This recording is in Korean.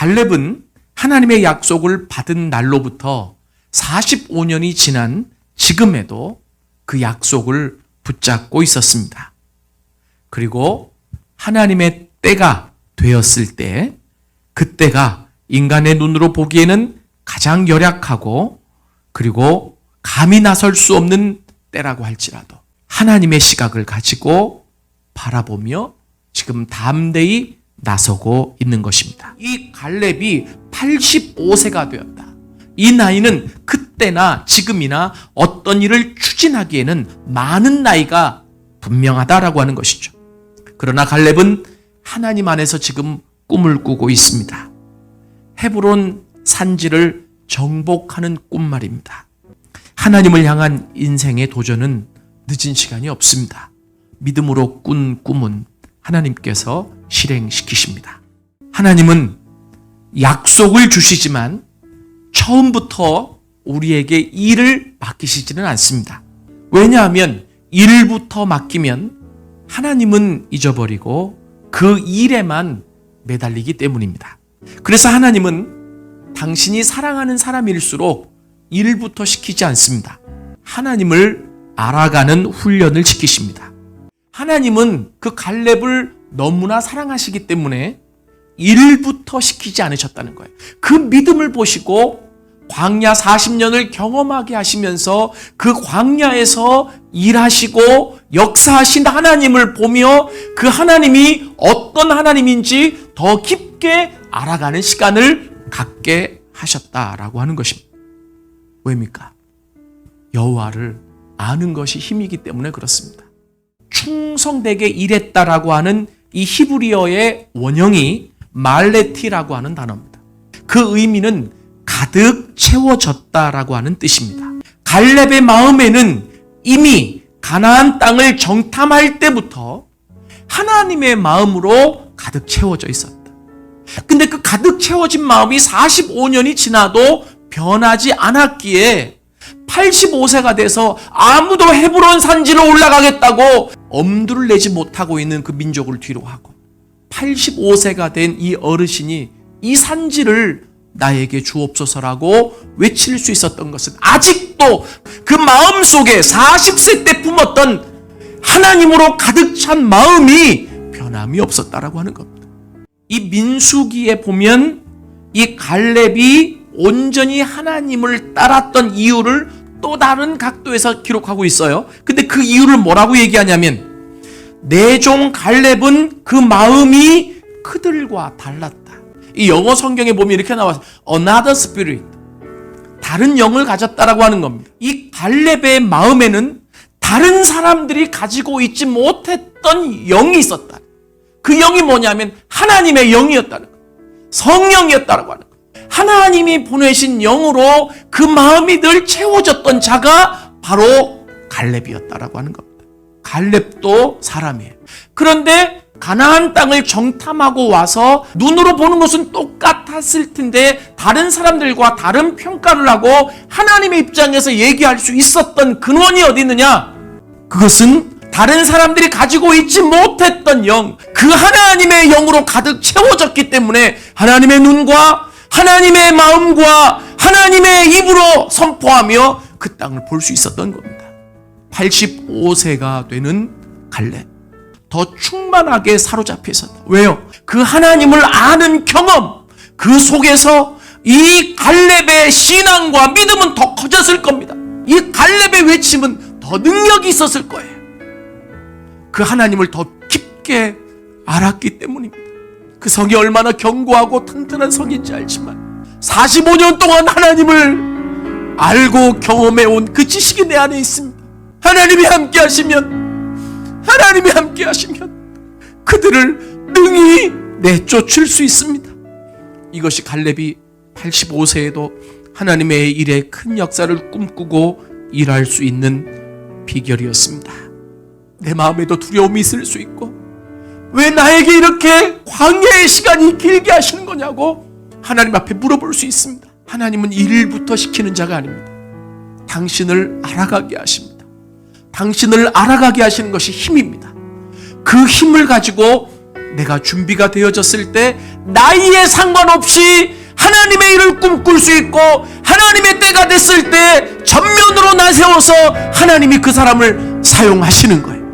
갈렙은 하나님의 약속을 받은 날로부터 45년이 지난 지금에도 그 약속을 붙잡고 있었습니다. 그리고 하나님의 때가 되었을 때, 그때가 인간의 눈으로 보기에는 가장 열악하고 그리고 감히 나설 수 없는 때라고 할지라도 하나님의 시각을 가지고 바라보며 지금 담대히 나서고 있는 것입니다. 이 갈렙이 85세가 되었다. 이 나이는 그때나 지금이나 어떤 일을 추진하기에는 많은 나이가 분명하다라고 하는 것이죠. 그러나 갈렙은 하나님 안에서 지금 꿈을 꾸고 있습니다. 헤브론 산지를 정복하는 꿈 말입니다. 하나님을 향한 인생의 도전은 늦은 시간이 없습니다. 믿음으로 꾼 꿈은 하나님께서 실행시키십니다. 하나님은 약속을 주시지만 처음부터 우리에게 일을 맡기시지는 않습니다. 왜냐하면 일부터 맡기면 하나님은 잊어버리고 그 일에만 매달리기 때문입니다. 그래서 하나님은 당신이 사랑하는 사람일수록 일부터 시키지 않습니다. 하나님을 알아가는 훈련을 시키십니다. 하나님은 그 갈렙을 너무나 사랑하시기 때문에 일부터 시키지 않으셨다는 거예요. 그 믿음을 보시고 광야 40년을 경험하게 하시면서 그 광야에서 일하시고 역사하신 하나님을 보며 그 하나님이 어떤 하나님인지 더 깊게 알아가는 시간을 갖게 하셨다라고 하는 것입니다. 왜입니까? 여호와를 아는 것이 힘이기 때문에 그렇습니다. 충성되게 일했다라고 하는 이 히브리어의 원형이 말레티라고 하는 단어입니다. 그 의미는 가득 채워졌다라고 하는 뜻입니다. 갈렙의 마음에는 이미 가나안 땅을 정탐할 때부터 하나님의 마음으로 가득 채워져 있었다. 근데 그 가득 채워진 마음이 45년이 지나도 변하지 않았기에 85세가 돼서 아무도 헤브론 산지로 올라가겠다고 엄두를 내지 못하고 있는 그 민족을 뒤로 하고 85세가 된 이 어르신이 이 산지를 나에게 주옵소서라고 외칠 수 있었던 것은 아직도 그 마음속에 40세 때 품었던 하나님으로 가득 찬 마음이 변함이 없었다라고 하는 겁니다. 이 민수기에 보면 이 갈렙이 온전히 하나님을 따랐던 이유를 또 다른 각도에서 기록하고 있어요. 근데 그 이유를 뭐라고 얘기하냐면 내 종 갈렙은 그 마음이 그들과 달랐다. 이 영어 성경에 보면 이렇게 나와서 another spirit, 다른 영을 가졌다라고 하는 겁니다. 이 갈렙의 마음에는 다른 사람들이 가지고 있지 못했던 영이 있었다. 그 영이 뭐냐면 하나님의 영이었다는 거예요. 성령이었다라고 하는 거예요. 하나님이 보내신 영으로 그 마음이 늘 채워졌던 자가 바로 갈렙이었다라고 하는 겁니다. 갈렙도 사람이에요. 그런데 가나안 땅을 정탐하고 와서 눈으로 보는 것은 똑같았을 텐데 다른 사람들과 다른 평가를 하고 하나님의 입장에서 얘기할 수 있었던 근원이 어디 있느냐? 그것은 다른 사람들이 가지고 있지 못했던 영, 그 하나님의 영으로 가득 채워졌기 때문에 하나님의 눈과 하나님의 마음과 하나님의 입으로 선포하며 그 땅을 볼 수 있었던 겁니다. 85세가 되는 갈렙, 더 충만하게 사로잡혀 있었다. 왜요? 그 하나님을 아는 경험, 그 속에서 이 갈렙의 신앙과 믿음은 더 커졌을 겁니다. 이 갈렙의 외침은 더 능력이 있었을 거예요. 그 하나님을 더 깊게 알았기 때문입니다. 그 성이 얼마나 견고하고 튼튼한 성인지 알지만 45년 동안 하나님을 알고 경험해온 그 지식이 내 안에 있습니다. 하나님이 함께 하시면 그들을 능히 내쫓을 수 있습니다. 이것이 갈렙이 85세에도 하나님의 일에 큰 역사를 꿈꾸고 일할 수 있는 비결이었습니다. 내 마음에도 두려움이 있을 수 있고 왜 나에게 이렇게 광야의 시간이 길게 하시는 거냐고 하나님 앞에 물어볼 수 있습니다. 하나님은 일부터 시키는 자가 아닙니다. 당신을 알아가게 하십니다. 당신을 알아가게 하시는 것이 힘입니다. 그 힘을 가지고 내가 준비가 되어졌을 때 나이에 상관없이 하나님의 일을 꿈꿀 수 있고 하나님의 때가 됐을 때 전면으로 나세워서 하나님이 그 사람을 사용하시는 거예요.